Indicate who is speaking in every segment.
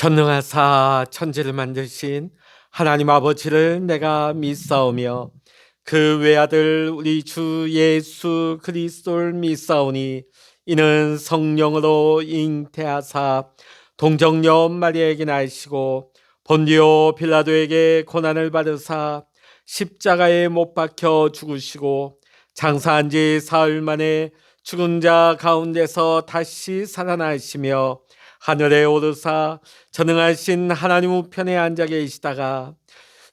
Speaker 1: 전능하사 천지를 만드신 하나님 아버지를 내가 믿사오며 그 외아들 우리 주 예수 그리스도를 믿사오니 이는 성령으로 잉태하사 동정녀 마리아에게 나시고 본디오 빌라도에게 고난을 받으사 십자가에 못 박혀 죽으시고 장사한 지 사흘 만에 죽은 자 가운데서 다시 살아나시며 하늘에 오르사 전능하신 하나님 우편에 앉아 계시다가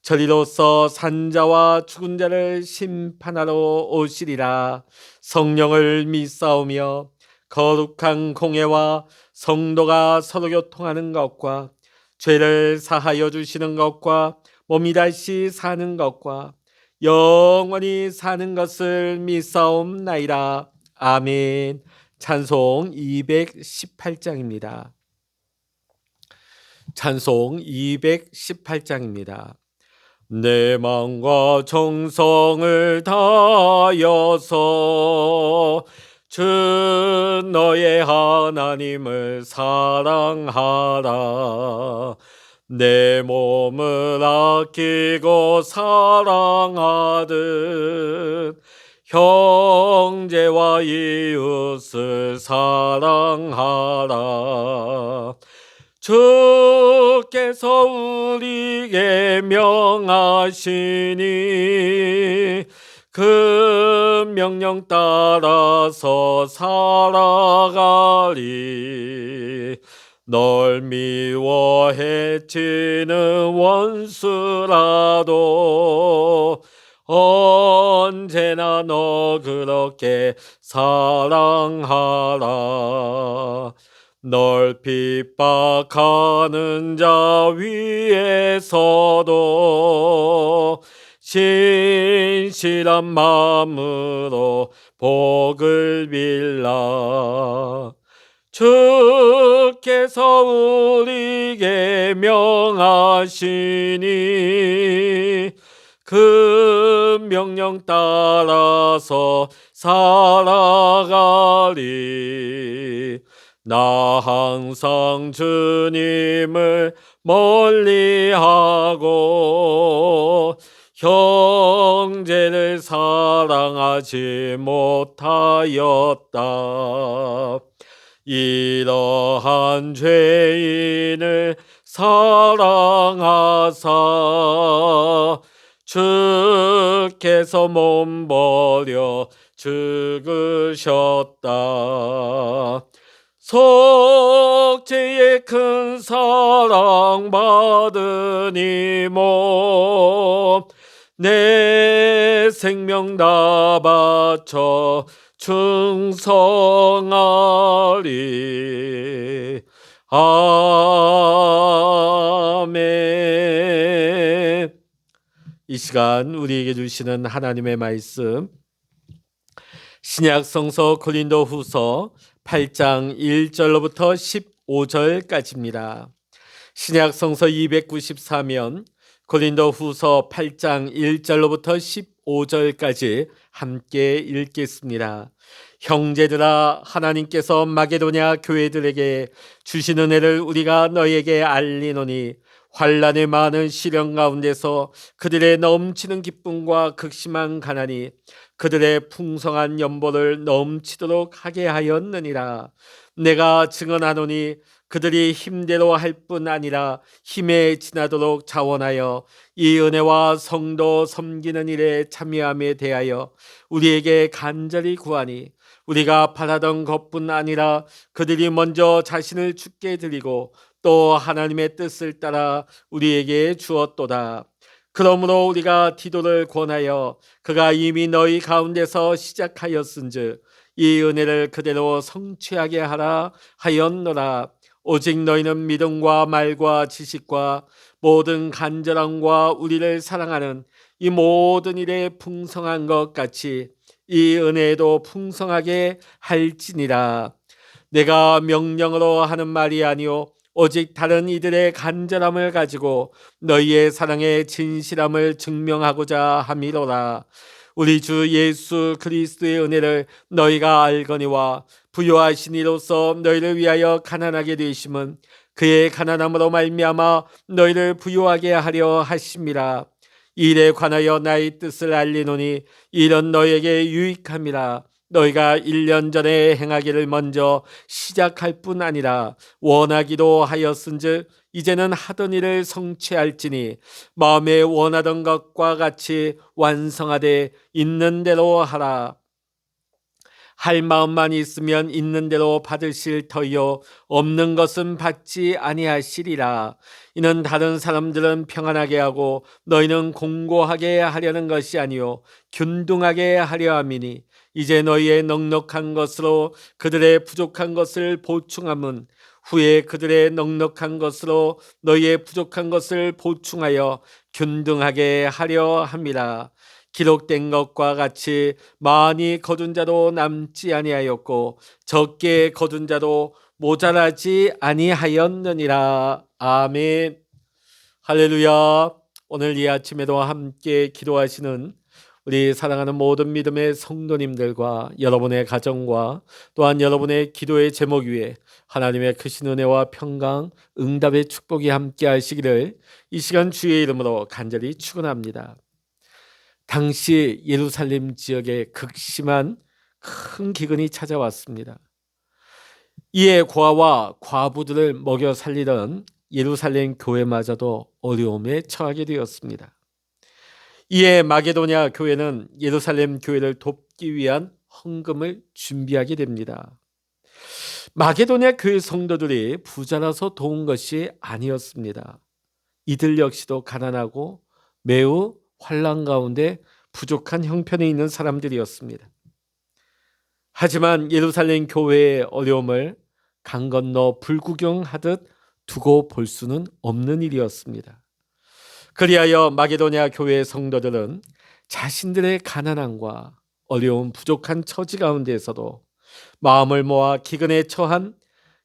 Speaker 1: 저리로서 산자와 죽은 자를 심판하러 오시리라. 성령을 믿사오며 거룩한 공예와 성도가 서로 교통하는 것과 죄를 사하여 주시는 것과 몸이 다시 사는 것과 영원히 사는 것을 믿사옵나이다. 아멘. 찬송 218장입니다. 찬송 218장입니다. 내 마음과 정성을 다하여서 주 너의 하나님을 사랑하라. 내 몸을 아끼고 사랑하듯 형제와 이웃을 사랑하라. 주께서 우리에게 명하시니 그 명령 따라서 살아가리. 널 미워 해치는 원수라도 언제나 너 그렇게 사랑하라. 널 핍박하는 자 위에서도 신실한 마음으로 복을 빌라. 주께서 우리에게 명하시니 그 명령 따라서 살아가리. 나 항상 주님을 멀리하고 형제를 사랑하지 못하였다. 이러한 죄인을 사랑하사 주께서 몸버려 죽으셨다. 속죄의 큰 사랑 받으니 몸 내 생명 다 바쳐 충성하리. 아멘. 이 시간 우리에게 주시는 하나님의 말씀, 신약 성서 고린도 후서 8장 1절로부터 15절까지입니다. 신약 성서 294면 고린도 후서 8장 1절로부터 15절까지 함께 읽겠습니다. 형제들아, 하나님께서 마게도냐 교회들에게 주신 은혜를 우리가 너희에게 알리노니 환난의 많은 시련 가운데서 그들의 넘치는 기쁨과 극심한 가난이 그들의 풍성한 연보를 넘치도록 하게 하였느니라. 내가 증언하노니 그들이 힘대로 할 뿐 아니라 힘에 지나도록 자원하여 이 은혜와 성도 섬기는 일에 참여함에 대하여 우리에게 간절히 구하니 우리가 바라던 것뿐 아니라 그들이 먼저 자신을 주께 드리고 또 하나님의 뜻을 따라 우리에게 주었도다. 그러므로 우리가 디도를 권하여 그가 이미 너희 가운데서 시작하였은즉 이 은혜를 그대로 성취하게 하라 하였노라. 오직 너희는 믿음과 말과 지식과 모든 간절함과 우리를 사랑하는 이 모든 일에 풍성한 것 같이 이 은혜에도 풍성하게 할지니라. 내가 명령으로 하는 말이 아니요 오직 다른 이들의 간절함을 가지고 너희의 사랑의 진실함을 증명하고자 함이로라. 우리 주 예수 그리스도의 은혜를 너희가 알거니와 부요하신 이로써 너희를 위하여 가난하게 되심은 그의 가난함으로 말미암아 너희를 부유하게 하려 하심이라. 이 일에 관하여 나의 뜻을 알리노니 이런 너희에게 유익함이라. 너희가 1년 전에 행하기를 먼저 시작할 뿐 아니라 원하기도 하였은즉 이제는 하던 일을 성취할지니 마음에 원하던 것과 같이 완성하되 있는 대로 하라. 할 마음만 있으면 있는 대로 받으실 터이요 없는 것은 받지 아니하시리라. 이는 다른 사람들은 평안하게 하고 너희는 공고하게 하려는 것이 아니요 균등하게 하려 함이니 이제 너희의 넉넉한 것으로 그들의 부족한 것을 보충함은 후에 그들의 넉넉한 것으로 너희의 부족한 것을 보충하여 균등하게 하려 함이라. 기록된 것과 같이 많이 거둔 자도 남지 아니하였고 적게 거둔 자도 모자라지 아니하였느니라. 아멘. 할렐루야. 오늘 이 아침에도 함께 기도하시는 우리 사랑하는 모든 믿음의 성도님들과 여러분의 가정과 또한 여러분의 기도의 제목 위에 하나님의 크신 은혜와 평강, 응답의 축복이 함께 하시기를 이 시간 주의 이름으로 간절히 축원합니다. 당시 예루살렘 지역에 극심한 큰 기근이 찾아왔습니다. 이에 고아와 과부들을 먹여 살리던 예루살렘 교회마저도 어려움에 처하게 되었습니다. 이에 마게도냐 교회는 예루살렘 교회를 돕기 위한 헌금을 준비하게 됩니다. 마게도냐 교회 성도들이 부자라서 도운 것이 아니었습니다. 이들 역시도 가난하고 매우 환난 가운데 부족한 형편에 있는 사람들이었습니다. 하지만 예루살렘 교회의 어려움을 강 건너 불구경하듯 두고 볼 수는 없는 일이었습니다. 그리하여 마게도냐 교회의 성도들은 자신들의 가난함과 어려운 부족한 처지 가운데에서도 마음을 모아 기근에 처한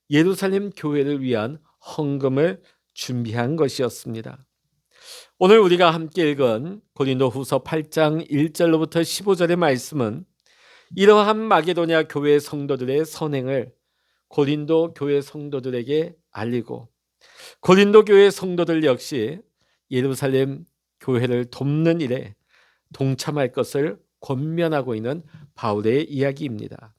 Speaker 1: 예루살렘 교회를 위한 헌금을 준비한 것이었습니다. 오늘 우리가 함께 읽은 고린도후서 8장 1절로부터 15절의 말씀은 이러한 마게도냐 교회 성도들의 선행을 고린도 교회 성도들에게 알리고 고린도 교회 성도들 역시 예루살렘 교회를 돕는 일에 동참할 것을 권면하고 있는 바울의 이야기입니다.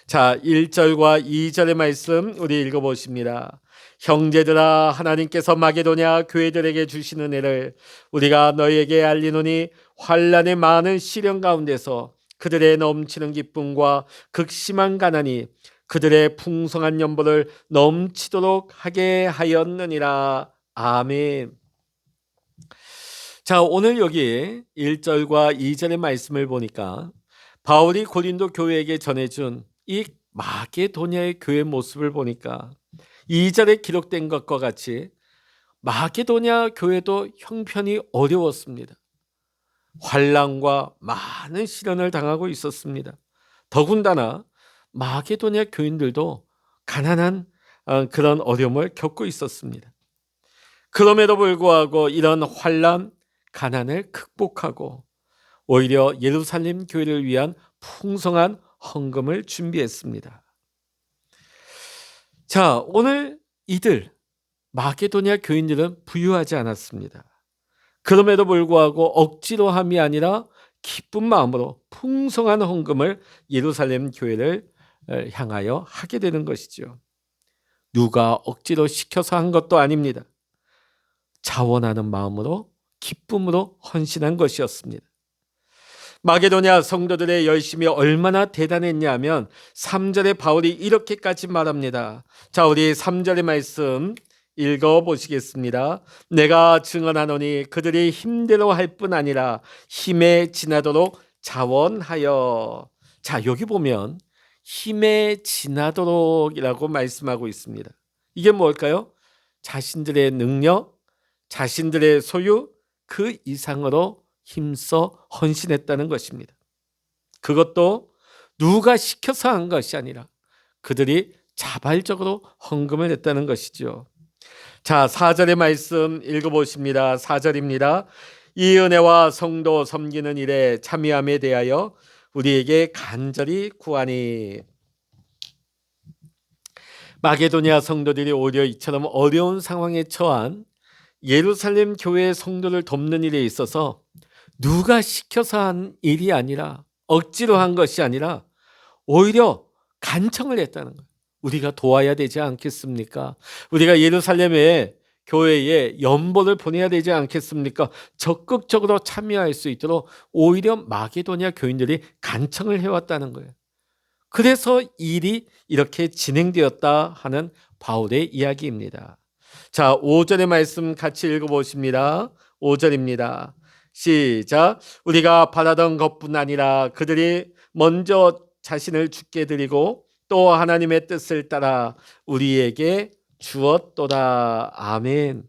Speaker 1: 자, 1절과 2절의 말씀 우리 읽어보십니다. 형제들아, 하나님께서 마게도냐 교회들에게 주신 은혜를 우리가 너희에게 알리노니 환난의 많은 시련 가운데서 그들의 넘치는 기쁨과 극심한 가난이 그들의 풍성한 연보를 넘치도록 하게 하였느니라. 아멘. 자, 오늘 여기 1절과 2절의 말씀을 보니까 바울이 고린도 교회에게 전해준 이 마게도냐의 교회 모습을 보니까 2절에 기록된 것과 같이 마게도냐 교회도 형편이 어려웠습니다. 환난과 많은 시련을 당하고 있었습니다. 더군다나 마게도냐 교인들도 가난한 그런 어려움을 겪고 있었습니다. 그럼에도 불구하고 이런 환난, 가난을 극복하고 오히려 예루살렘 교회를 위한 풍성한 헌금을 준비했습니다. 자, 오늘 이들 마게도냐 교인들은 부유하지 않았습니다. 그럼에도 불구하고 억지로 함이 아니라 기쁜 마음으로 풍성한 헌금을 예루살렘 교회를 향하여 하게 되는 것이죠. 누가 억지로 시켜서 한 것도 아닙니다. 자원하는 마음으로 기쁨으로 헌신한 것이었습니다. 마게도냐 성도들의 열심이 얼마나 대단했냐면 3절에 바울이 이렇게까지 말합니다. 자, 우리 3절의 말씀 읽어보시겠습니다. 내가 증언하노니 그들이 힘대로 할 뿐 아니라 힘에 지나도록 자원하여. 자, 여기 보면 힘에 지나도록이라고 말씀하고 있습니다. 이게 뭘까요? 자신들의 능력, 자신들의 소유 그 이상으로 힘써 헌신했다는 것입니다. 그것도 누가 시켜서 한 것이 아니라 그들이 자발적으로 헌금을 냈다는 것이죠. 자, 4절의 말씀 읽어보십니다. 4절입니다. 이 은혜와 성도 섬기는 일에 참여함에 대하여 우리에게 간절히 구하니. 마게도냐 성도들이 오히려 이처럼 어려운 상황에 처한 예루살렘 교회의 성도를 돕는 일에 있어서 누가 시켜서 한 일이 아니라, 억지로 한 것이 아니라 오히려 간청을 했다는 거예요. 우리가 도와야 되지 않겠습니까? 우리가 예루살렘에 교회에 연보를 보내야 되지 않겠습니까? 적극적으로 참여할 수 있도록 오히려 마게도냐 교인들이 간청을 해왔다는 거예요. 그래서 일이 이렇게 진행되었다 하는 바울의 이야기입니다. 자, 5절의 말씀 같이 읽어보십니다. 5절입니다. 시작. 우리가 바라던 것뿐 아니라 그들이 먼저 자신을 주께 드리고 또 하나님의 뜻을 따라 우리에게 주었도다. 아멘.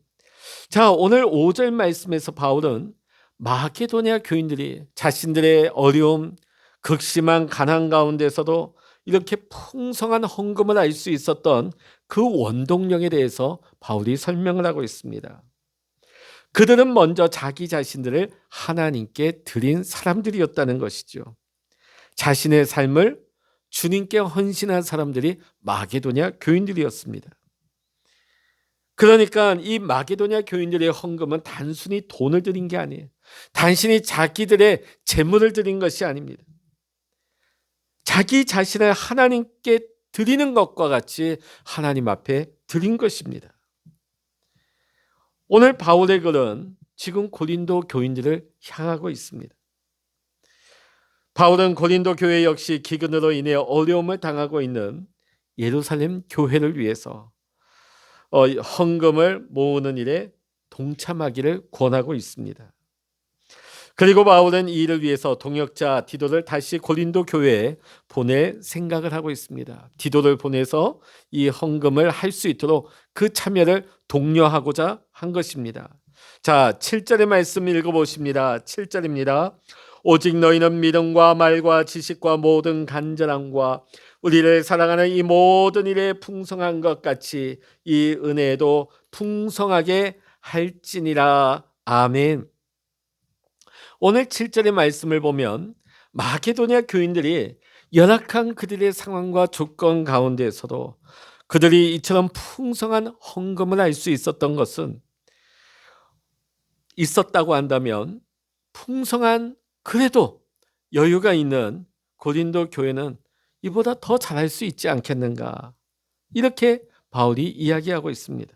Speaker 1: 자, 오늘 5절 말씀에서 바울은 마게도냐 교인들이 자신들의 어려움, 극심한 가난 가운데서도 이렇게 풍성한 헌금을 알 수 있었던 그 원동력에 대해서 바울이 설명을 하고 있습니다. 그들은 먼저 자기 자신들을 하나님께 드린 사람들이었다는 것이죠. 자신의 삶을 주님께 헌신한 사람들이 마게도냐 교인들이었습니다. 그러니까 이 마게도냐 교인들의 헌금은 단순히 돈을 드린 게 아니에요. 단순히 자기들의 재물을 드린 것이 아닙니다. 자기 자신을 하나님께 드리는 것과 같이 하나님 앞에 드린 것입니다. 오늘 바울의 글은 지금 고린도 교인들을 향하고 있습니다. 바울은 고린도 교회 역시 기근으로 인해 어려움을 당하고 있는 예루살렘 교회를 위해서 헌금을 모으는 일에 동참하기를 권하고 있습니다. 그리고 바울은 이 일을 위해서 동역자 디도를 다시 고린도 교회에 보낼 생각을 하고 있습니다. 디도를 보내서 이 헌금을 할 수 있도록 그 참여를 독려하고자 한 것입니다. 자, 7절의 말씀 읽어보십니다. 7절입니다. 오직 너희는 믿음과 말과 지식과 모든 간절함과 우리를 사랑하는 이 모든 일에 풍성한 것 같이 이 은혜도 풍성하게 할지니라. 아멘. 오늘 7절의 말씀을 보면 마게도냐 교인들이 열악한 그들의 상황과 조건 가운데서도 그들이 이처럼 풍성한 헌금을 할 수 있었던 것은, 있었다고 한다면 풍성한 그래도 여유가 있는 고린도 교회는 이보다 더 잘할 수 있지 않겠는가, 이렇게 바울이 이야기하고 있습니다.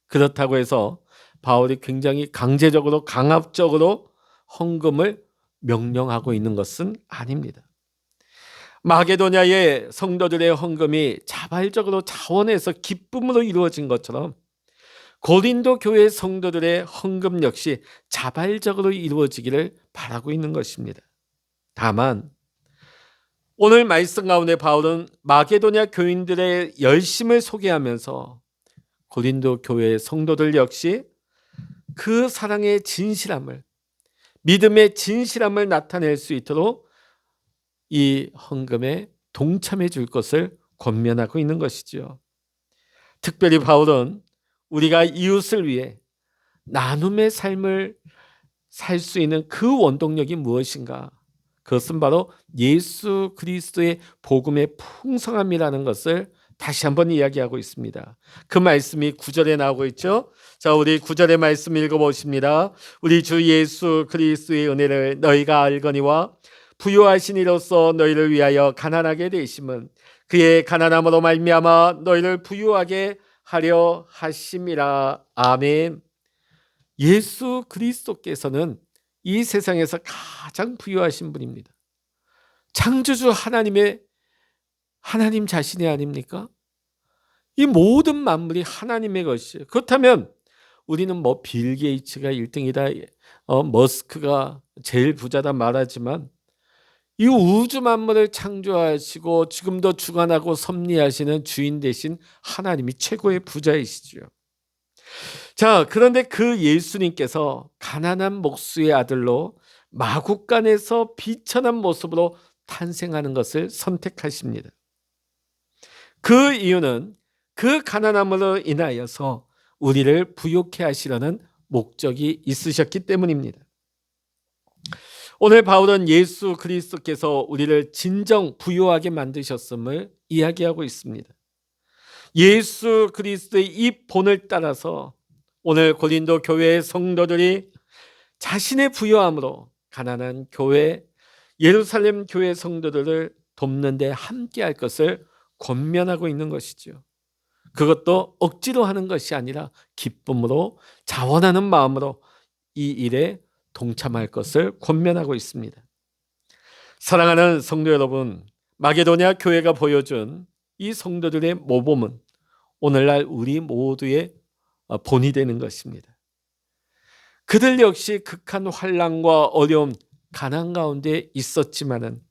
Speaker 1: 그렇다고 해서 바울이 굉장히 강제적으로 강압적으로 헌금을 명령하고 있는 것은 아닙니다. 마게도냐의 성도들의 헌금이 자발적으로 자원해서 기쁨으로 이루어진 것처럼 고린도 교회 성도들의 헌금 역시 자발적으로 이루어지기를 바라고 있는 것입니다. 다만 오늘 말씀 가운데 바울은 마게도냐 교인들의 열심을 소개하면서 고린도 교회 성도들 역시 그 사랑의 진실함을, 믿음의 진실함을 나타낼 수 있도록 이 헌금에 동참해 줄 것을 권면하고 있는 것이죠. 특별히 바울은 우리가 이웃을 위해 나눔의 삶을 살 수 있는 그 원동력이 무엇인가? 그것은 바로 예수 그리스도의 복음의 풍성함이라는 것을 다시 한번 이야기하고 있습니다. 그 말씀이 9절에 나오고 있죠. 자, 우리 9절의 말씀 읽어보십니다. 우리 주 예수 그리스도의 은혜를 너희가 알거니와 부요하신 이로써 너희를 위하여 가난하게 되심은 그의 가난함으로 말미암아 너희를 부요하게 하려 하심이라. 아멘. 예수 그리스도께서는 이 세상에서 가장 부유하신 분입니다. 창조주 하나님 자신이 아닙니까? 이 모든 만물이 하나님의 것이에요. 그렇다면 우리는 빌 게이츠가 1등이다, 머스크가 제일 부자다 말하지만 이 우주 만물을 창조하시고 지금도 주관하고 섭리하시는 주인 되신 하나님이 최고의 부자이시죠. 자, 그런데 그 예수님께서 가난한 목수의 아들로 마국간에서 비천한 모습으로 탄생하는 것을 선택하십니다. 그 이유는 그 가난함으로 인하여서 우리를 부욕해 하시려는 목적이 있으셨기 때문입니다. 오늘 바울은 예수 그리스도께서 우리를 진정 부유하게 만드셨음을 이야기하고 있습니다. 예수 그리스도의 이 본을 따라서 오늘 고린도 교회의 성도들이 자신의 부요함으로 가난한 교회, 예루살렘 교회 성도들을 돕는 데 함께할 것을 권면하고 있는 것이죠. 그것도 억지로 하는 것이 아니라 기쁨으로, 자원하는 마음으로 이 일에 동참할 것을 권면하고 있습니다. 사랑하는 성도 여러분, 마게도냐 교회가 보여준 이 성도들의 모범은 오늘날 우리 모두의 본이 되는 것입니다. 그들 역시 극한 환난과 어려움, 가난 가운데 있었지만은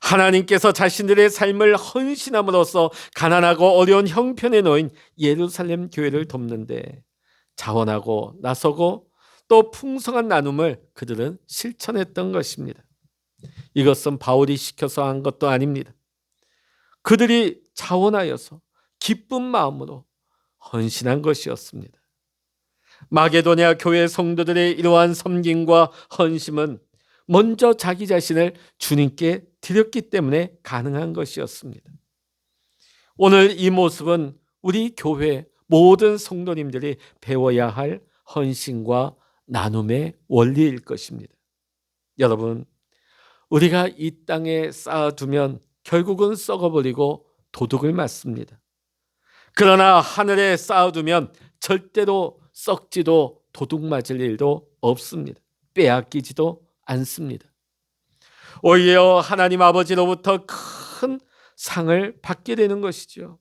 Speaker 1: 하나님께서 자신들의 삶을 헌신함으로써 가난하고 어려운 형편에 놓인 예루살렘 교회를 돕는데 자원하고 나서고 또 풍성한 나눔을 그들은 실천했던 것입니다. 이것은 바울이 시켜서 한 것도 아닙니다. 그들이 자원하여서 기쁜 마음으로 헌신한 것이었습니다. 마게도냐 교회 성도들의 이러한 섬김과 헌신은 먼저 자기 자신을 주님께 드렸기 때문에 가능한 것이었습니다. 오늘 이 모습은 우리 교회 모든 성도님들이 배워야 할 헌신과 나눔의 원리일 것입니다. 여러분, 우리가 이 땅에 쌓아두면 결국은 썩어버리고 도둑을 맞습니다. 그러나 하늘에 쌓아두면 절대로 썩지도 도둑 맞을 일도 없습니다. 빼앗기지도 않습니다. 오히려 하나님 아버지로부터 큰 상을 받게 되는 것이죠.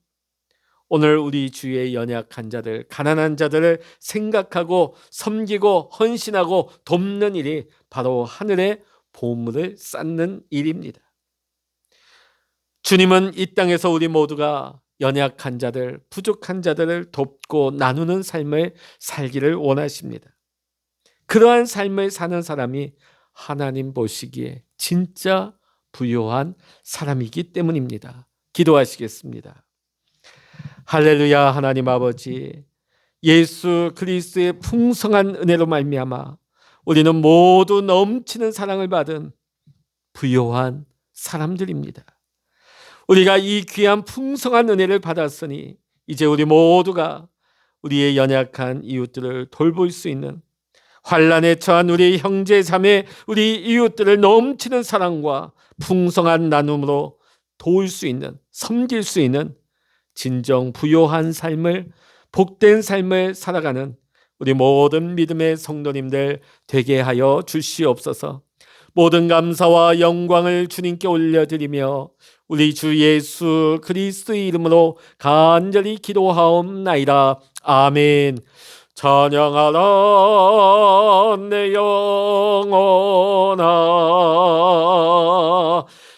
Speaker 1: 오늘 우리 주위의 연약한 자들, 가난한 자들을 생각하고 섬기고 헌신하고 돕는 일이 바로 하늘의 보물을 쌓는 일입니다. 주님은 이 땅에서 우리 모두가 연약한 자들, 부족한 자들을 돕고 나누는 삶을 살기를 원하십니다. 그러한 삶을 사는 사람이 하나님 보시기에 진짜 부요한 사람이기 때문입니다. 기도하시겠습니다. 할렐루야. 하나님 아버지, 예수 그리스도의 풍성한 은혜로 말미암아 우리는 모두 넘치는 사랑을 받은 부요한 사람들입니다. 우리가 이 귀한 풍성한 은혜를 받았으니 이제 우리 모두가 우리의 연약한 이웃들을 돌볼 수 있는, 환난에 처한 우리 형제 자매, 우리 이웃들을 넘치는 사랑과 풍성한 나눔으로 도울 수 있는, 섬길 수 있는 진정 부요한 삶을, 복된 삶을 살아가는 우리 모든 믿음의 성도님들 되게 하여 주시옵소서. 모든 감사와 영광을 주님께 올려드리며 우리 주 예수 그리스도의 이름으로 간절히 기도하옵나이다. 아멘. 찬양하라 내 영혼아,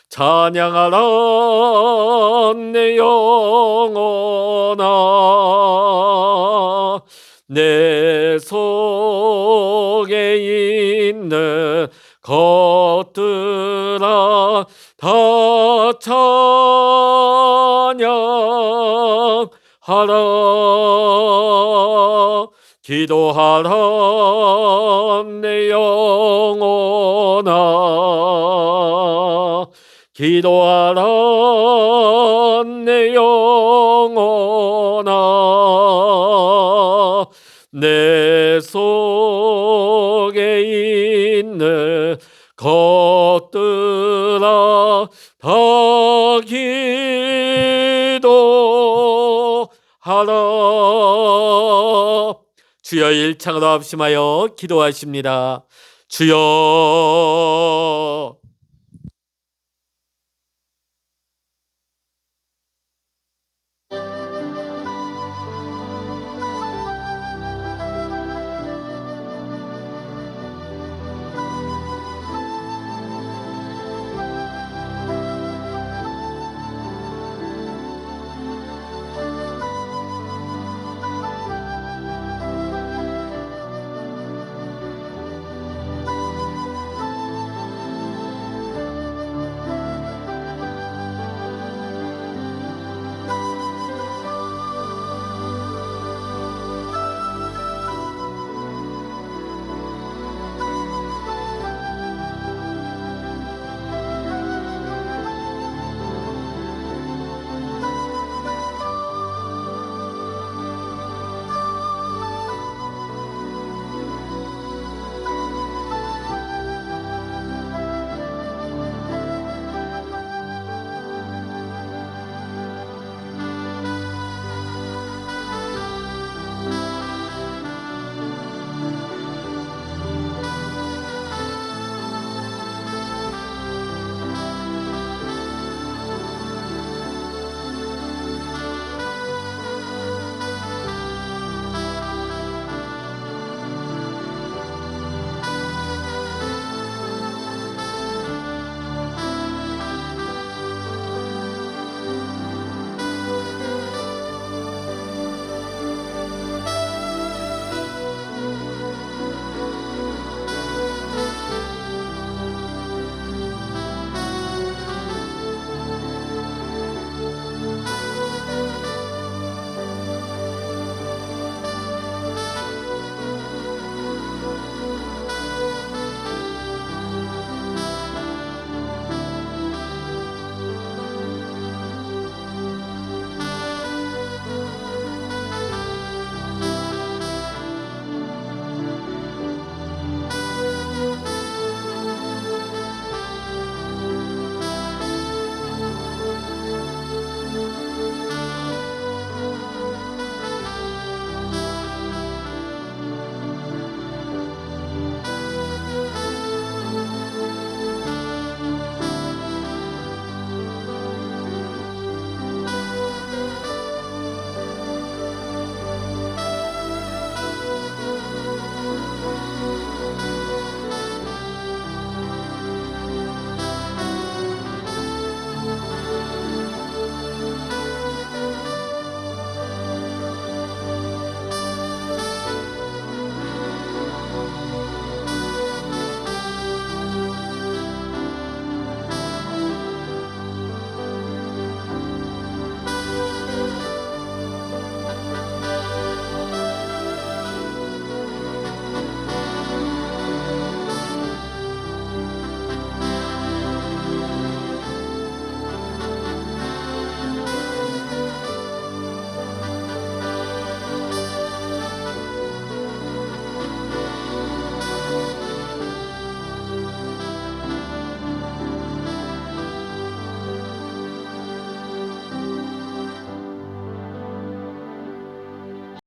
Speaker 1: 찬양하라 내 영혼아, 내 속에 있는 것들아 다 찬양하라. 기도하라 내 영혼아, 기도하라 내 영혼아, 내 속에 있는 것들아 다 기도하라. 주여 일창으로 합심하여 기도하십니다. 주여